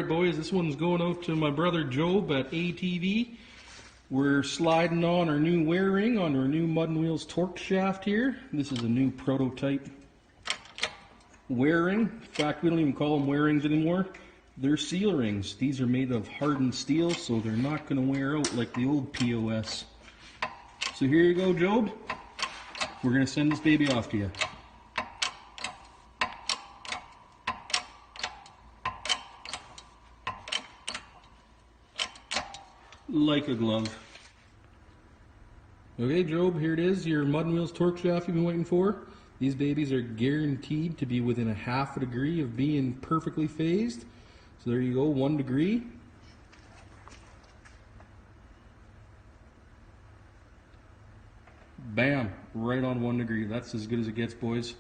Alright boys, this one's going out to my brother Job at ATV. We're sliding on our new wear ring on our new Mud and Wheels torque shaft here. This is a new prototype wear ring. In fact, we don't even call them wear rings anymore. They're seal rings. These are made of hardened steel, so they're not going to wear out like the old POS. So here you go, Job. We're going to send this baby off to you. Like a glove. Okay, Job, here it is, your Mud and Wheels torque shaft you've been waiting for. These babies are guaranteed to be within a ½ degree of being perfectly phased. So there you go, 1 degree. Bam, right on 1 degree. That's as good as it gets, boys.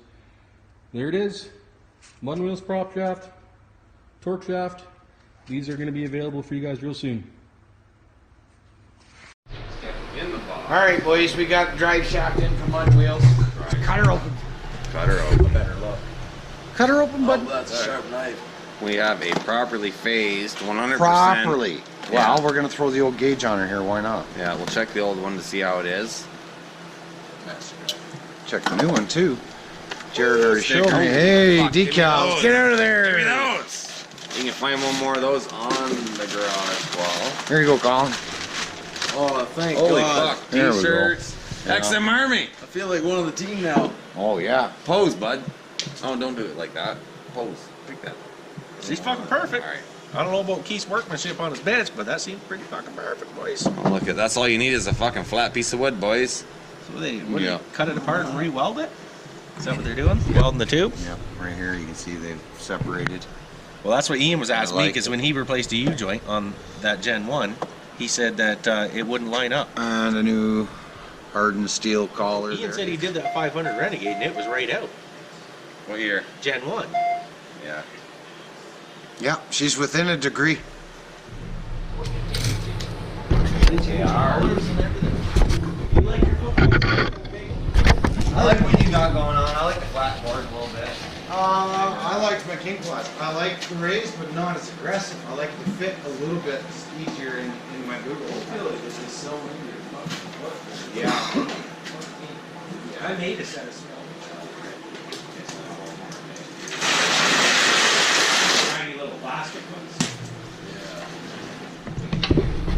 There it is. Mud and Wheels prop shaft, torque shaft. These are going to be available for you guys real soon. Alright boys, we got the drive shaft in from Mud and Wheels. Cut her open. Cut her open. Better look. Cut her open, bud. Oh, that's a sharp knife. We have a properly phased 100%. Properly. Yeah. Well, we're going to throw the old gauge on her here, why not? Yeah, we'll check the old one to see how it is. Check the new one too. Jared already showed me. Hey, decals. Get out of there. Give me those. You can find one more of those on the garage wall. Here you go, Colin. Oh, thank Holy God. fuck. There we T-shirts. go. XM Army. I feel like one of the team now. Oh, yeah. Pose, bud. Oh, don't do it like that. Pose. Like that. She's fucking perfect. All right. I don't know about Keith's workmanship on his bench, but that seems pretty fucking perfect, boys. Oh, look at that's all you need is a fucking flat piece of wood, boys. So they Yeah. cut it apart and re-weld it? Is that what they're doing? Welding the tube? Yep, right here you can see they've separated. Well, that's what Ian was asking me, like because it. when he replaced the U-joint on that Gen 1, he said that it wouldn't line up. And a new hardened steel collar Ian there. said he did that 500 Renegade and it was right out. What year? Gen 1. Yeah. Yeah, she's within a degree. I like what you got going on. I like the flat board a little bit. I liked my King Class. I like the raised, but not as aggressive. I like the fit a little bit easier in my Google. I feel like this is so weird. Yeah. I made a set of small. Tiny little plastic ones.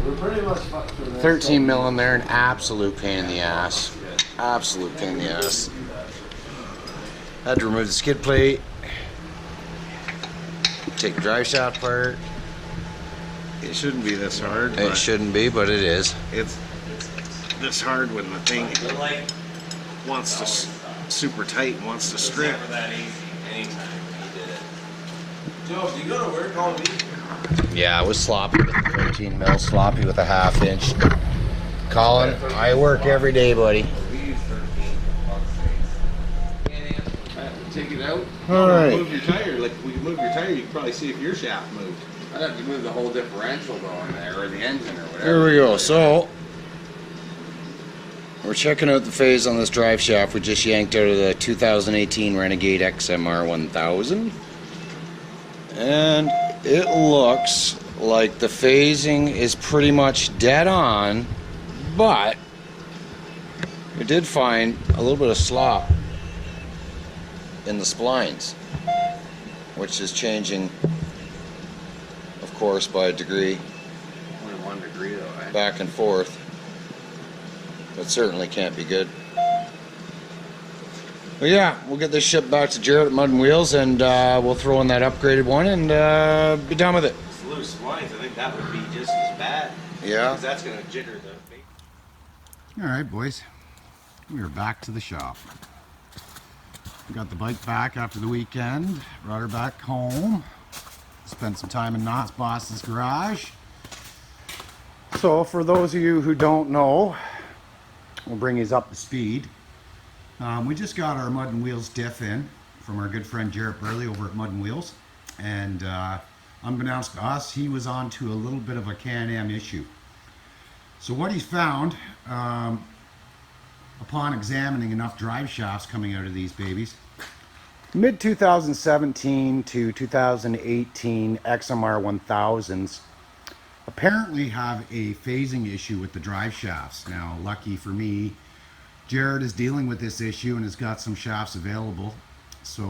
We're pretty much fucked for this. 13 mil in there, an absolute pain in the ass. Absolute pain in the ass. Had to remove the skid plate. Take the drive shaft apart. It shouldn't be this hard. It shouldn't be, but it is. It's this hard when the thing Like, wants to super tight and wants to strip. never that easy. Anytime he did it. Joe, do you go to work all week? Yeah, I was sloppy with the 13 mil, sloppy with a ½ inch. Colin, I work every day, buddy. We use 13. Take it out. All right. Move your tire. Like, we move your tire, you can probably see if your shaft moved. I'd have to move the whole differential though in there, or the engine or whatever. Here we go. So, we're checking out the phase on this drive shaft. We just yanked out of the 2018 Renegade XMR 1000. And it looks like the phasing is pretty much dead on, but we did find a little bit of slop in the splines, which is changing, of course, by a degree. Only 1 degree though, eh? Back and forth. That certainly can't be good. But yeah, we'll get this shipped back to Jared at Mud and Wheels, and we'll throw in that upgraded one and be done with it. It's loose splines. I think that would be just as bad. Yeah. Because that's going to jitter the... All right, boys. We are back to the shop. We got the bike back after the weekend. Brought her back home. Spent some time in Knott's Boss's garage. So, for those of you who don't know, we'll bring you up to speed. We just got our Mud and Wheels diff in from our good friend Jarrett Burley over at Mud and Wheels. And unbeknownst to us, he was on to a little bit of a Can-Am issue. So what he found, upon examining enough drive shafts coming out of these babies, mid 2017 to 2018 XMR 1000s apparently have a phasing issue with the drive shafts. Now, lucky for me, Jared is dealing with this issue and has got some shafts available. So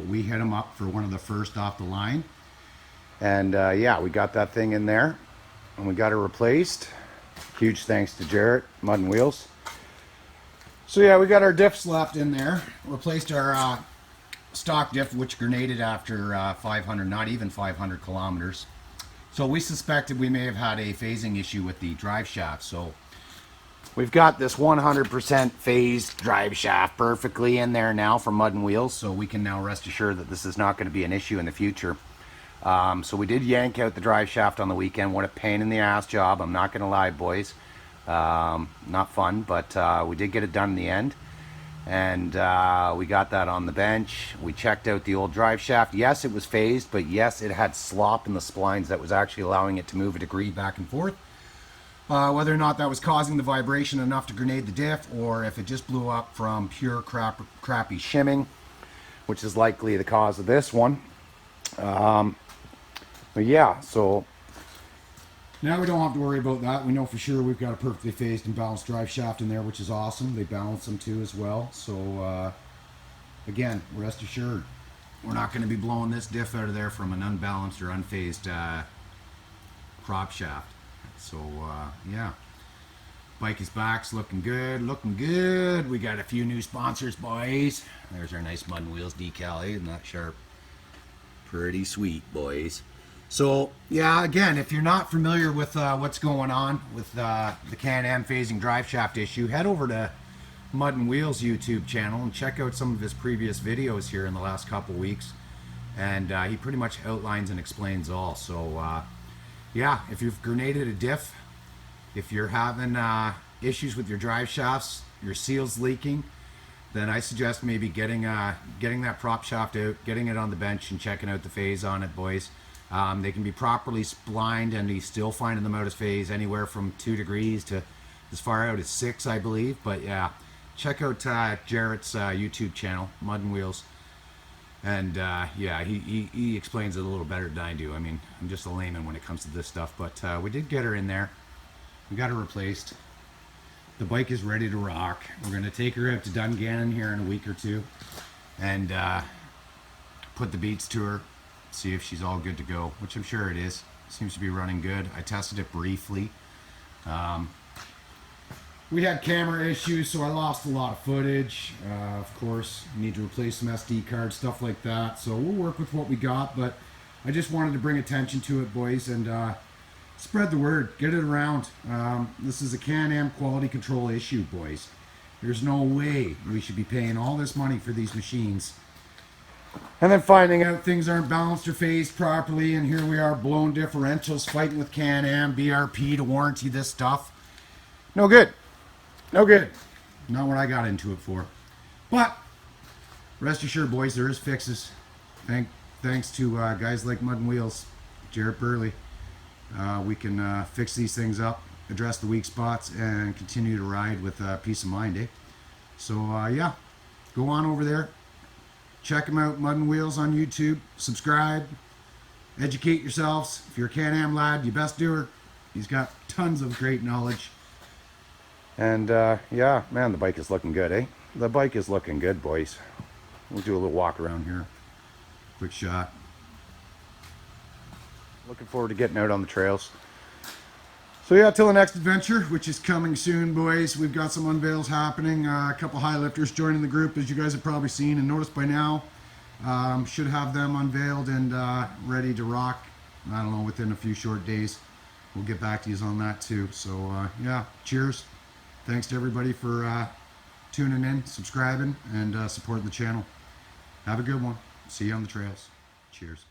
we hit him up for one of the first off the line. And yeah, we got that thing in there and we got it replaced. Huge thanks to Jarrett, Mud and Wheels. So yeah, we got our diff slapped in there. Replaced our stock diff, which grenaded after 500, not even 500 kilometers. So we suspected we may have had a phasing issue with the drive shaft. So we've got this 100% phased drive shaft perfectly in there now for Mud and Wheels. So we can now rest assured that this is not going to be an issue in the future. So we did yank out the drive shaft on the weekend. What a pain in the ass job. I'm not going to lie, boys. Not fun, but we did get it done in the end. And we got that on the bench. We checked out the old drive shaft. Yes, it was phased, but yes, it had slop in the splines that was actually allowing it to move a degree back and forth. Whether or not that was causing the vibration enough to grenade the diff, or if it just blew up from pure crappy shimming, which is likely the cause of this one. But yeah, so now we don't have to worry about that. We know for sure we've got a perfectly phased and balanced drive shaft in there, which is awesome. They balance them too as well. So again, rest assured, we're not going to be blowing this diff out of there from an unbalanced or unphased prop shaft. So yeah, bike is back, it's looking good, looking good. We got a few new sponsors, boys. There's our nice Mud and Wheels decal, isn't that sharp? Pretty sweet, boys. So yeah, again, if you're not familiar with what's going on with the Can-Am phasing drive shaft issue, head over to Mud and Wheels YouTube channel and check out some of his previous videos here in the last couple weeks. And he pretty much outlines and explains all. So yeah, if you've grenaded a diff, if you're having issues with your drive shafts, your seals leaking, then I suggest maybe getting that prop shaft out, getting it on the bench and checking out the phase on it, boys. They can be properly splined and he's still finding them out of phase anywhere from 2 degrees to as far out as 6, I believe. But yeah, check out Jarrett's YouTube channel, Mud and Wheels. And yeah, he explains it a little better than I do. I mean, I'm just a layman when it comes to this stuff. But we did get her in there. We got her replaced. The bike is ready to rock. We're going to take her out to Dungannon here in a week or two. And put the beats to her. See if she's all good to go, which I'm sure it is. Seems to be running good. I tested it briefly. We had camera issues, so I lost a lot of footage. Of course, need to replace some SD cards, stuff like that. So we'll work with what we got, but I just wanted to bring attention to it, boys, and spread the word. Get it around. This is a Can-Am quality control issue, boys. There's no way we should be paying all this money for these machines and then finding out things aren't balanced or phased properly, and here we are blowing differentials, fighting with Can-Am, BRP to warranty this stuff. No good. No good. Not what I got into it for. But rest assured, boys, there is fixes. Thanks to guys like Mud and Wheels, Jarrett Burley. We can fix these things up, address the weak spots, and continue to ride with peace of mind, eh? So yeah, go on over there. Check them out, Mud and Wheels on YouTube. Subscribe. Educate yourselves. If you're a Can-Am lad, you best do her. He's got tons of great knowledge. And yeah, man, the bike is looking good, eh? The bike is looking good, boys. We'll do a little walk around here. Quick shot. Looking forward to getting out on the trails. So yeah, till the next adventure, which is coming soon, boys. We've got some unveils happening. A couple high lifters joining the group, as you guys have probably seen and noticed by now. Should have them unveiled and ready to rock, I don't know, within a few short days. We'll get back to you on that too. So yeah, cheers. Thanks to everybody for tuning in, subscribing, and supporting the channel. Have a good one. See you on the trails. Cheers.